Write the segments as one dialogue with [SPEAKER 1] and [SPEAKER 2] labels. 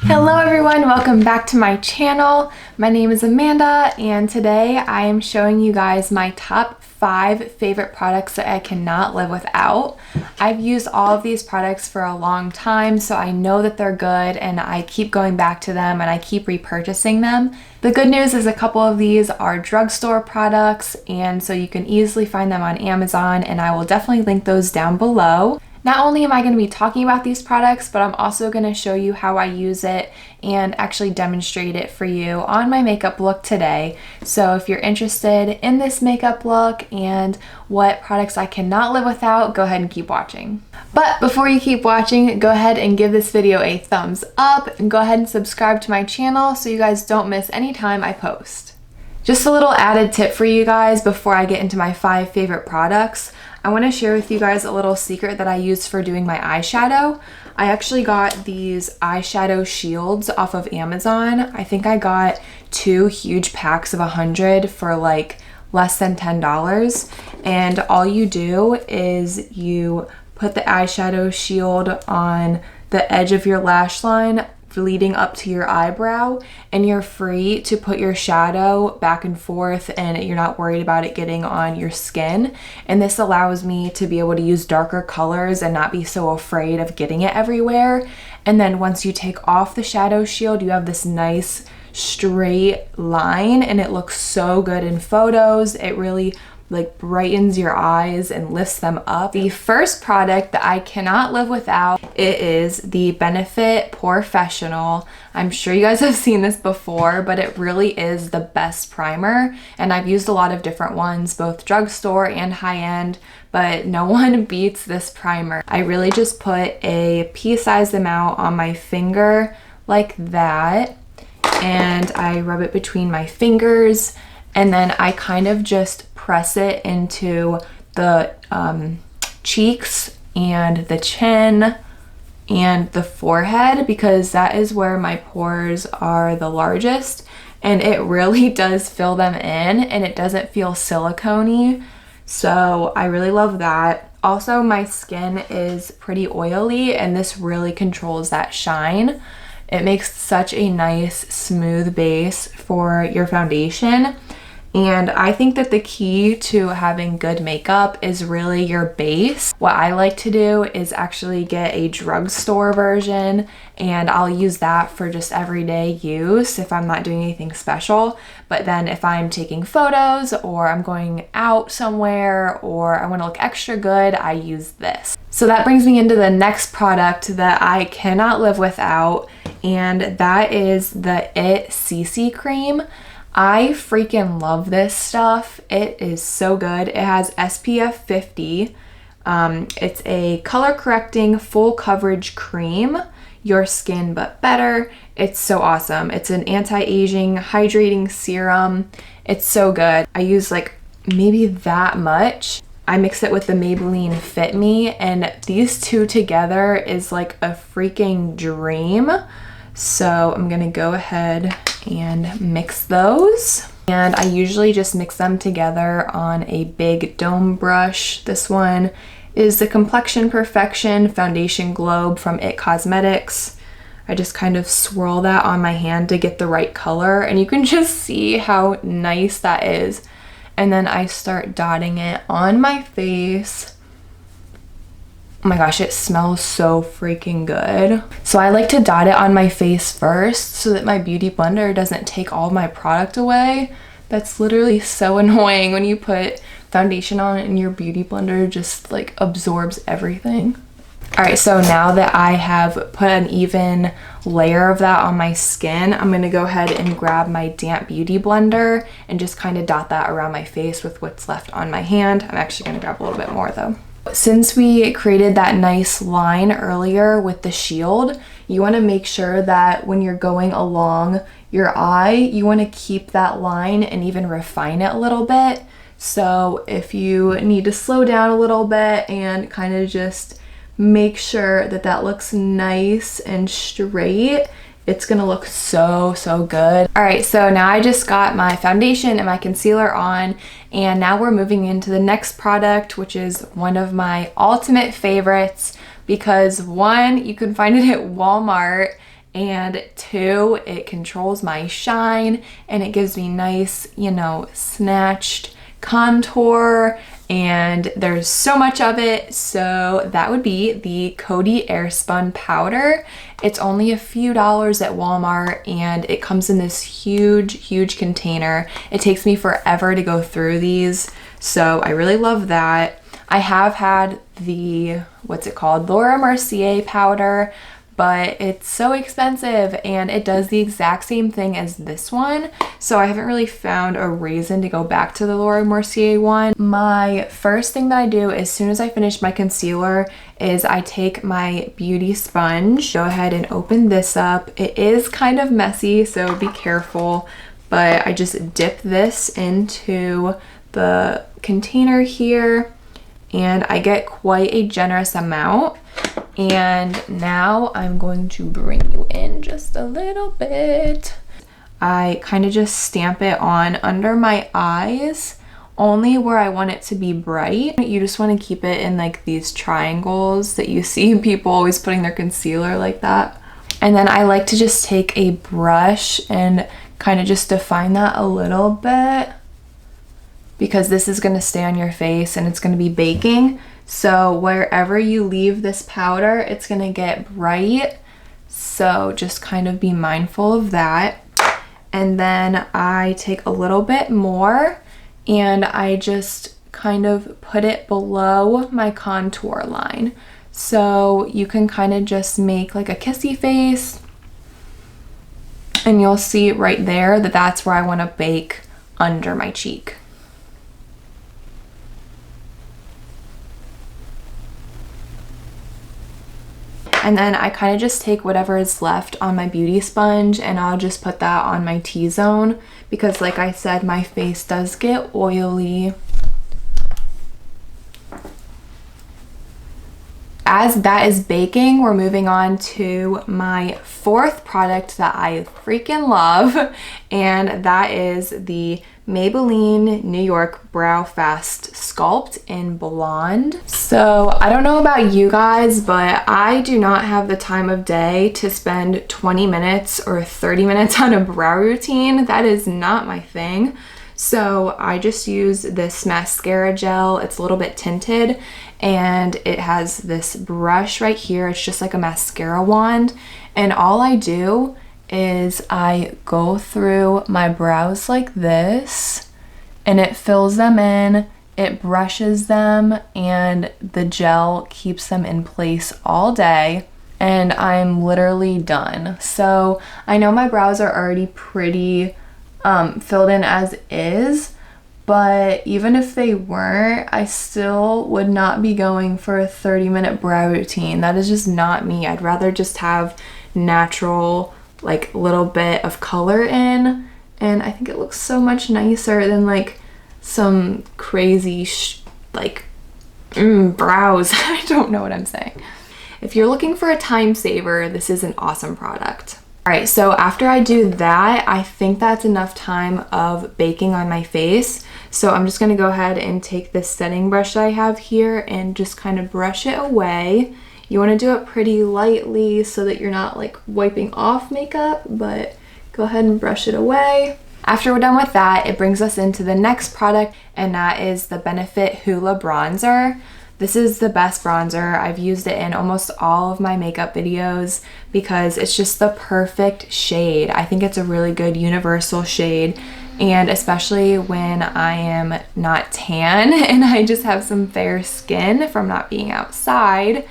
[SPEAKER 1] Hello everyone, welcome back to my channel. My name is Amanda and today I am showing you guys my top 5 favorite products that I cannot live without. I've used all of these products for a long time, so I know that they're good and I keep going back to them and I keep repurchasing them. The good news is a couple of these are drugstore products, and so you can easily find them on Amazon, and I will definitely link those down below. Not only am I going to be talking about these products, but I'm also going to show you how I use it and actually demonstrate it for you on my makeup look today. So if you're interested in this makeup look and what products I cannot live without, go ahead and keep watching. But before you keep watching, go ahead and give this video a thumbs up and go ahead and subscribe to my channel so you guys don't miss any time I post. Just a little added tip for you guys before I get into my 5 favorite products. I want to share with you guys a little secret that I use for doing my eyeshadow. I actually got these eyeshadow shields off of Amazon. I think I got 2 huge packs of 100 for like less than $10. And all you do is you put the eyeshadow shield on the edge of your lash line leading up to your eyebrow, and you're free to put your shadow back and forth and you're not worried about it getting on your skin. And this allows me to be able to use darker colors and not be so afraid of getting it everywhere. And then once you take off the shadow shield, you have this nice straight line and it looks so good in photos. It really like brightens your eyes and lifts them up. The first product that I cannot live without, it is the Benefit Professional. I'm sure you guys have seen this before, but it really is the best primer, and I've used a lot of different ones, both drugstore and high-end, but no one beats this primer. I really just put a pea-sized amount on my finger like that, and I rub it between my fingers, and then I kind of just press it into the cheeks and the chin and the forehead, because that is where my pores are the largest, and it really does fill them in and it doesn't feel silicone-y, so I really love that. Also, my skin is pretty oily and this really controls that shine. It makes such a nice smooth base for your foundation. And I think that the key to having good makeup is really your base. What I like to do is actually get a drugstore version, and I'll use that for just everyday use if I'm not doing anything special. But then if I'm taking photos or I'm going out somewhere or I want to look extra good, I use this. So that brings me into the next product that I cannot live without, and that is the IT CC Cream. I freaking love this stuff. It is so good. It has SPF 50. It's a color correcting full coverage cream. Your skin but better. It's so awesome. It's an anti-aging hydrating serum. It's so good. I use like maybe that much. I mix it with the Maybelline Fit Me, and these two together is like a freaking dream. So I'm gonna go ahead and mix those. And I usually just mix them together on a big dome brush. This one is the Complexion Perfection Foundation Globe from IT Cosmetics. I just kind of swirl that on my hand to get the right color, and you can just see how nice that is. And then I start dotting it on my face. Oh my gosh, it smells so freaking good. So I like to dot it on my face first so that my beauty blender doesn't take all my product away. That's literally so annoying when you put foundation on and your beauty blender just like absorbs everything. All right, so now that I have put an even layer of that on my skin, I'm gonna go ahead and grab my damp beauty blender and just kind of dot that around my face with what's left on my hand. I'm actually gonna grab a little bit more though. Since we created that nice line earlier with the shield, you want to make sure that when you're going along your eye, you want to keep that line and even refine it a little bit. So if you need to slow down a little bit and kind of just make sure that that looks nice and straight, it's gonna look so good. All right, so now I just got my foundation and my concealer on, and now we're moving into the next product, which is one of my ultimate favorites because one, you can find it at Walmart, and 2, it controls my shine and it gives me nice, you know, snatched contour, and there's so much of it. So that would be the Coty Airspun powder. It's only a few dollars at Walmart and it comes in this huge container. It takes me forever to go through these, so I really love that. I have had the, what's it called, Laura Mercier powder, but it's so expensive and it does the exact same thing as this one, so I haven't really found a reason to go back to the Laura Mercier one. My first thing that I do as soon as I finish my concealer is I take my beauty sponge, go ahead and open this up. It is kind of messy, so be careful, but I just dip this into the container here and I get quite a generous amount. And now I'm going to bring you in just a little bit. I kind of just stamp it on under my eyes, only where I want it to be bright. You just want to keep it in like these triangles that you see people always putting their concealer like that. And then I like to just take a brush and kind of just define that a little bit, because this is going to stay on your face and it's going to be baking. So wherever you leave this powder, it's going to get bright. So just kind of be mindful of that. And then I take a little bit more and I just kind of put it below my contour line. So you can kind of just make like a kissy face. And you'll see right there that that's where I want to bake under my cheek. And then I kind of just take whatever is left on my beauty sponge and I'll just put that on my T-zone, because like I said, my face does get oily. As that is baking, we're moving on to my 4th product that I freaking love, and that is the Maybelline New York Brow Fast Sculpt in Blonde. So I don't know about you guys, but I do not have the time of day to spend 20 minutes or 30 minutes on a brow routine. That is not my thing. So I just use this mascara gel. It's a little bit tinted and it has this brush right here. It's just like a mascara wand. And all I do is I go through my brows like this and it fills them in, it brushes them, and the gel keeps them in place all day. And I'm literally done. So I know my brows are already pretty filled in as is, but even if they weren't, I still would not be going for a 30-minute brow routine. That is just not me. I'd rather just have natural, like, little bit of color in, and I think it looks so much nicer than like some crazy brows. I don't know what I'm saying. If you're looking for a time saver, this is an awesome product. All right, so after I do that, I think that's enough time of baking on my face. So I'm just gonna go ahead and take this setting brush that I have here and just kind of brush it away. You wanna do it pretty lightly so that you're not like wiping off makeup, but go ahead and brush it away. After we're done with that, it brings us into the next product, and that is the Benefit Hoola Bronzer. This is the best bronzer. I've used it in almost all of my makeup videos because it's just the perfect shade. I think it's a really good universal shade, and especially when I am not tan and I just have some fair skin from not being outside,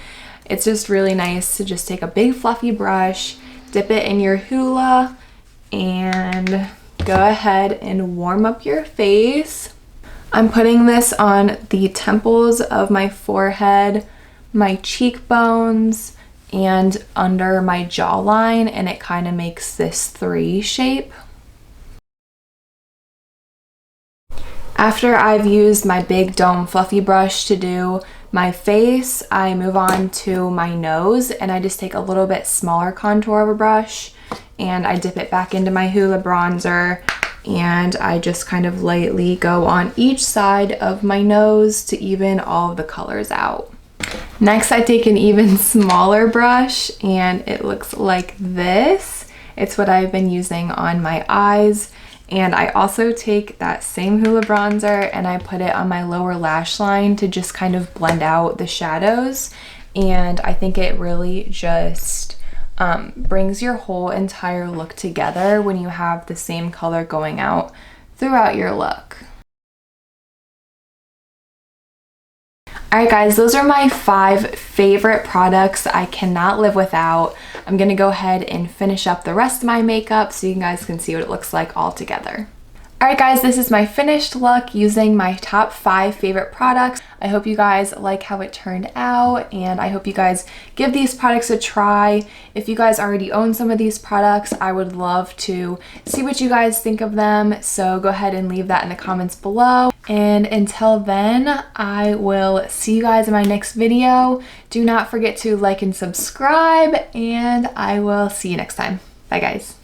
[SPEAKER 1] it's just really nice to just take a big fluffy brush, dip it in your Hoola, and go ahead and warm up your face. I'm putting this on the temples of my forehead, my cheekbones, and under my jawline, and it kind of makes this 3 shape. After I've used my big dome fluffy brush to do my face, I move on to my nose, and I just take a little bit smaller contour of a brush and I dip it back into my Hoola bronzer, and I just kind of lightly go on each side of my nose to even all of the colors out. Next, I take an even smaller brush and it looks like this. It's what I've been using on my eyes. And I also take that same Hoola bronzer and I put it on my lower lash line to just kind of blend out the shadows. And I think it really just brings your whole entire look together when you have the same color going out throughout your look. Alright guys, those are my 5 favorite products I cannot live without. I'm gonna go ahead and finish up the rest of my makeup so you guys can see what it looks like all together. Alright guys, this is my finished look using my top 5 favorite products. I hope you guys like how it turned out and I hope you guys give these products a try. If you guys already own some of these products, I would love to see what you guys think of them. So go ahead and leave that in the comments below. And until then, I will see you guys in my next video. Do not forget to like and subscribe and I will see you next time. Bye guys.